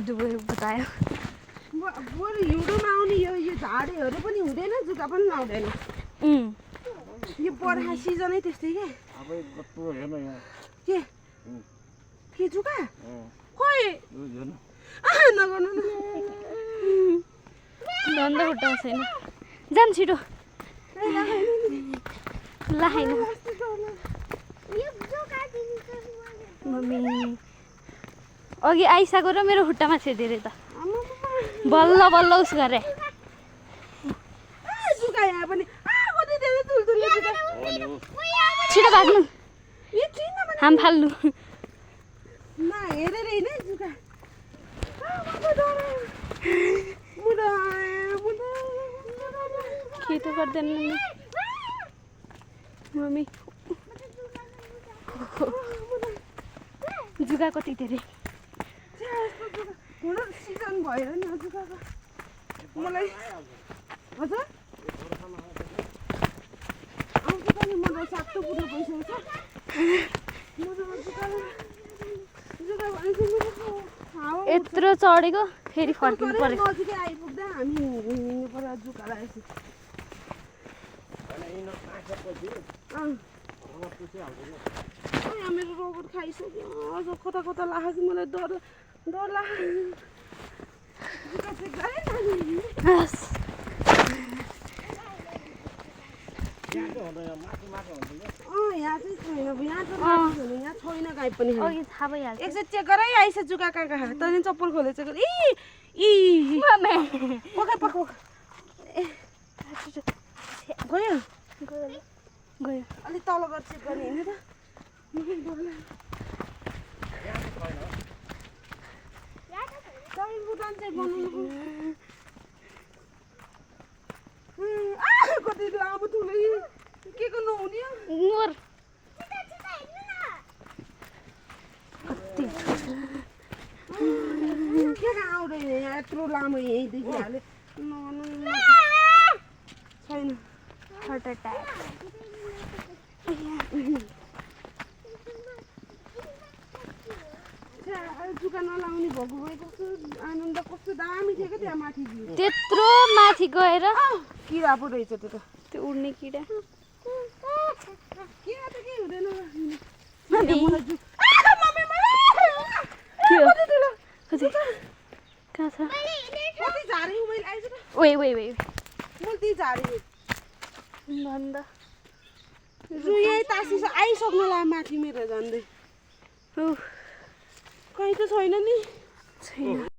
डुबे बतायो बरु हिउँदोमा आउने यो झाडीहरू पनि हुँदैन जुका पनि लाउँदैन यो बर्खा सिजनै त्यस्तै क्या अब कत्रो हेर्न यहाँ के जुका खोइ नगर्नु न धन्दा खुट्टा छैन जान छिटो ला हैन मम्मी अघि आइसाको र मेरो खुट्टामा छेदेरे त बल्ल बल्ल उस गरे जुका यहाँ पनि कति धेरै तुलतुले जुका छिटो भाग्नु यो चिन्न भने हाम फाल्नु न हेरेर हैन जुका के त गर्दैन मम्मी जुगा कति धेरै सिजन भएर नि जुकाको मलाई हजुर आउँछ त नि मलाई सातो पुग्नु पैसा यत्रो चढेको फेरि फर्किनु पर्यो नजिकै आइपुग्दा हामी हिँड्नु पर्यो जुकालाई मेरो रोबोट खाइसक्यो अझ कता कता लाग्यो कि मलाई डर लाग्यो जुका चाहिँ गएँ यहाँ चाहिँ छैन यहाँ त यहाँ छैन गाई पनि अघि थाहा भइहाल्छ एकचोटि चेक गरै आइस जुका कहाँ कहाँ तैँले चप्पल खोलेछ इ पक गयो गयो अलिक तल गएर चेक गर्ने होइन त बुटान चाहिँ बनाउनु कति लामो ठुलो के को नहुने मोर कति के आउँदैन यहाँ यत्रो लामो यहीँदेखि हाले छैन हार्ट एट्याक जुका नलाउने भएको भए कस्तो आनन्द कस्तो दामी थियो क्या त्यहाँ माथि त्यत्रो माथि गएर किरा पो रहेछ त्यो त त्यो उड्ने किरा किरा त केही हुँदैन कहाँ छ कति झारे मैले आइज त ओइ मैले त्यही झारे भन्दा यही तासी आइसक्नु ला माथि मेरो झन्डै कहीँ त छैन नि छैन